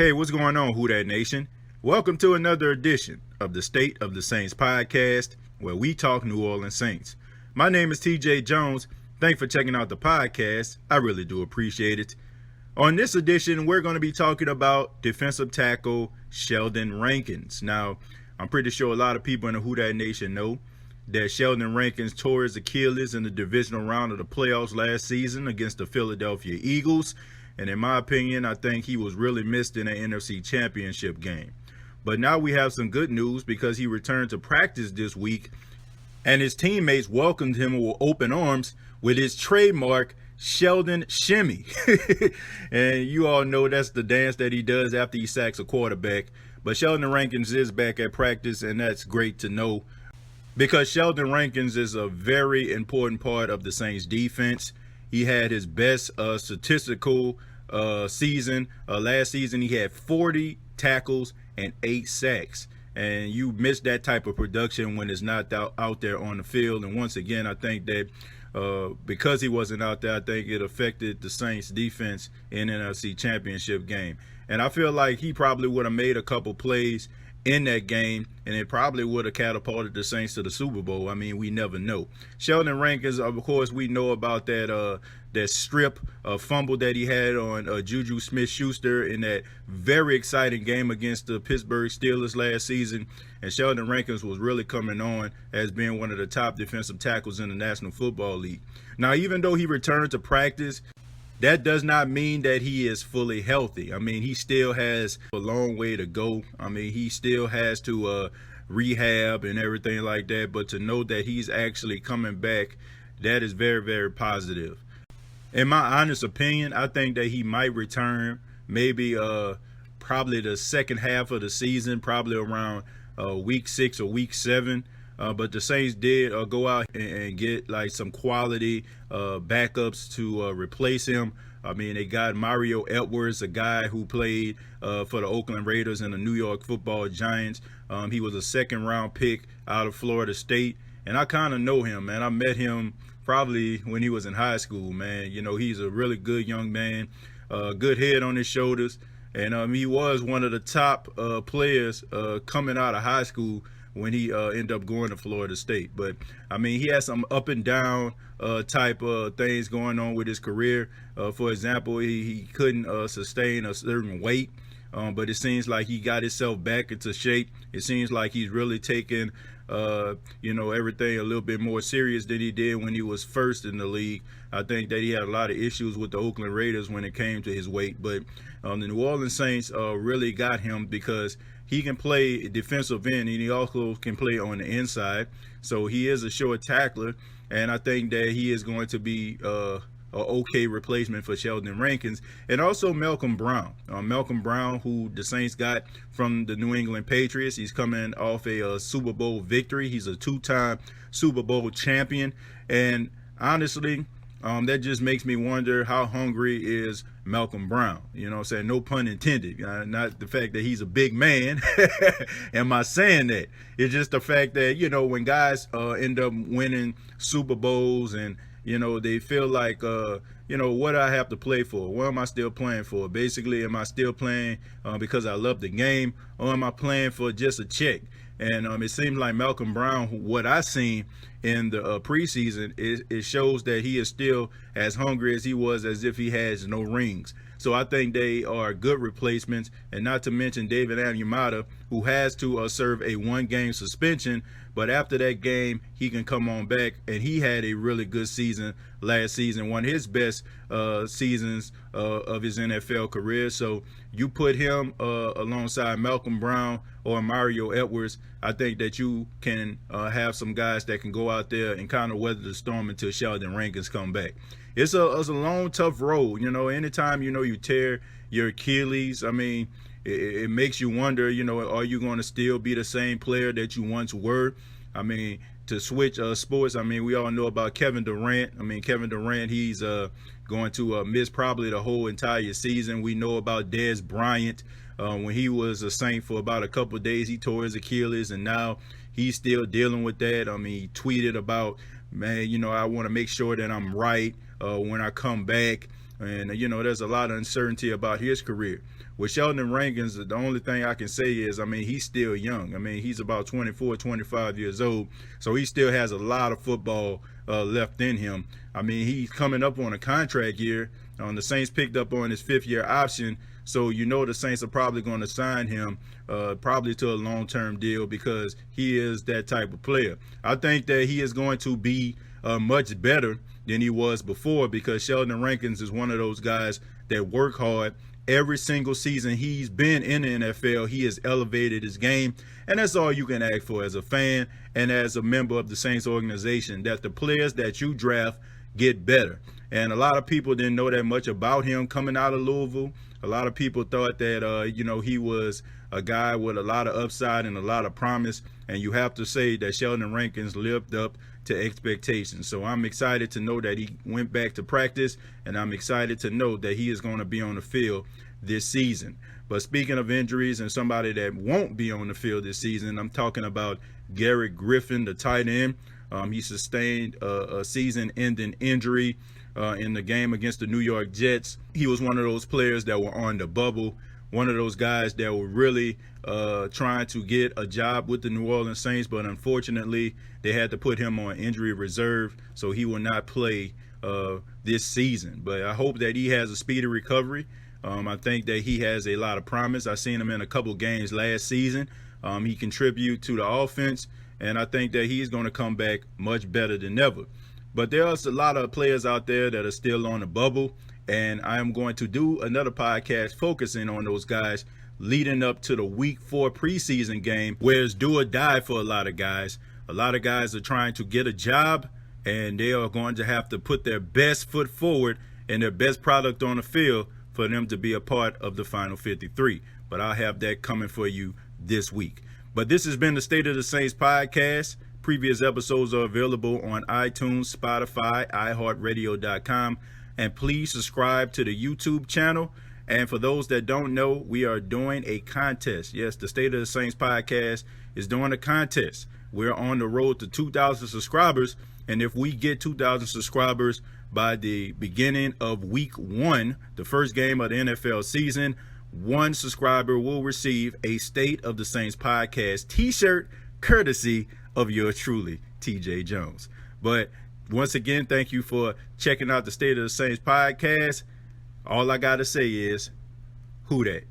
Hey, what's going on, Who Dat Nation? Welcome to another edition of the State of the Saints podcast, where we talk New Orleans Saints. My name is TJ Jones. Thanks for checking out the podcast. I really do appreciate it. On this edition, we're going to be talking about defensive tackle Sheldon Rankins. Now, I'm pretty sure a lot of people in the Who Dat Nation know that Sheldon Rankins tore his Achilles in the divisional round of the playoffs last season against the Philadelphia Eagles. And in my opinion, I think he was really missed in an NFC Championship game. But now we have some good news because he returned to practice this week, and his teammates welcomed him with open arms with his trademark Sheldon Shimmy. And you all know that's the dance that he does after he sacks a quarterback. But Sheldon Rankins is back at practice, and that's great to know because Sheldon Rankins is a very important part of the Saints defense. He had his best statistical season. Last season, he had 40 tackles and 8 sacks. And you miss that type of production when it's not out there on the field. And once again, I think that because he wasn't out there, I think it affected the Saints defense in the NFC Championship game. And I feel like he probably would have made a couple plays in that game, and it probably would have catapulted the Saints to the Super Bowl. I mean, we never know. Sheldon Rankins, of course, we know about that strip fumble that he had on Juju Smith-Schuster in that very exciting game against the Pittsburgh Steelers last season. And Sheldon Rankins was really coming on as being one of the top defensive tackles in the National Football League. Now, even though he returned to practice, that does not mean that he is fully healthy. I mean, he still has a long way to go. I mean, he still has to rehab and everything like that. But to know that he's actually coming back, that is very, very positive. In my honest opinion, I think that he might return maybe probably the second half of the season, probably around week 6 or week 7. But the Saints did go out and get like some quality backups to replace him. I mean, they got Mario Edwards, a guy who played for the Oakland Raiders and the New York Football Giants. He was a second-round pick out of Florida State, and I kind of know him, man. I met him probably when he was in high school, man. You know, he's a really good young man, good head on his shoulders, and he was one of the top players coming out of high school when he ended up going to Florida State. But, I mean, he had some up and down type things going on with his career. For example, he couldn't sustain a certain weight, but it seems like he got himself back into shape. It seems like he's really taken, everything a little bit more serious than he did when he was first in the league. I think that he had a lot of issues with the Oakland Raiders when it came to his weight. But the New Orleans Saints really got him because he can play defensive end, and he also can play on the inside. So he is a short tackler, and I think that he is going to be an okay replacement for Sheldon Rankins. And also Malcolm Brown. Malcolm Brown, who the Saints got from the New England Patriots. He's coming off a Super Bowl victory. He's a 2-time Super Bowl champion. And honestly, that just makes me wonder how hungry is Malcolm Brown. You know what I'm saying? No pun intended. Not the fact that he's a big man. Am I saying that? It's just the fact that, when guys end up winning Super Bowls and, they feel like, what do I have to play for? What am I still playing for? Basically, am I still playing because I love the game, or am I playing for just a check? And it seems like Malcolm Brown, what I seen in the preseason, it shows that he is still as hungry as he was as if he has no rings. So I think they are good replacements, and not to mention David Onyemata, who has to serve a 1-game suspension. But after that game, he can come on back, and he had a really good season last season, one of his best seasons of his NFL career. So you put him alongside Malcolm Brown or Mario Edwards, I think that you can have some guys that can go out there and kind of weather the storm until Sheldon Rankins come back. It's a long, tough road. Anytime, you tear your Achilles, I mean, it makes you wonder, are you going to still be the same player that you once were? I mean, to switch sports, I mean, we all know about Kevin Durant. I mean, Kevin Durant, he's going to miss probably the whole entire season. We know about Dez Bryant. When he was a Saint for about a couple of days, he tore his Achilles, and now he's still dealing with that. I mean, he tweeted about, man, I want to make sure that I'm right when I come back. And, there's a lot of uncertainty about his career. With Sheldon Rankins, the only thing I can say is, he's still young. He's about 24, 25 years old. So he still has a lot of football left in him. He's coming up on a contract year. The Saints picked up on his 5th-year option. So the Saints are probably going to sign him probably to a long-term deal because he is that type of player. I think that he is going to be much better than he was before because Sheldon Rankins is one of those guys that work hard. Every single season he's been in the NFL, he has elevated his game. And that's all you can ask for as a fan and as a member of the Saints organization, that the players that you draft get better. And a lot of people didn't know that much about him coming out of Louisville. A lot of people thought that, he was a guy with a lot of upside and a lot of promise. And you have to say that Sheldon Rankins lived up to expectations. So I'm excited to know that he went back to practice, and I'm excited to know that he is going to be on the field this season. But speaking of injuries and somebody that won't be on the field this season, I'm talking about Garrett Griffin, the tight end. He sustained a season-ending injury in the game against the New York Jets. He was one of those players that were on the bubble, one of those guys that were really trying to get a job with the New Orleans Saints, but unfortunately they had to put him on injury reserve, so he will not play this season. But I hope that he has a speedy recovery. I think that he has a lot of promise. I've seen him in a couple games last season. He contributed to the offense, and I think that he's going to come back much better than ever. But there's a lot of players out there that are still on the bubble, and I am going to do another podcast focusing on those guys leading up to the Week 4 preseason game, where it's do or die for a lot of guys. A lot of guys are trying to get a job, and they are going to have to put their best foot forward and their best product on the field for them to be a part of the Final 53. But I'll have that coming for you this week. But this has been the State of the Saints podcast. Previous episodes are available on iTunes, Spotify, iHeartRadio.com, and please subscribe to the YouTube channel. And for those that don't know, we are doing a contest. Yes, the State of the Saints podcast is doing a contest. We're on the road to 2,000 subscribers, and if we get 2,000 subscribers by the beginning of Week 1, the first game of the NFL season, one subscriber will receive a State of the Saints podcast t-shirt courtesy of yours truly, TJ Jones. But once again, thank you for checking out the State of the Saints podcast. All I got to say is, who dat?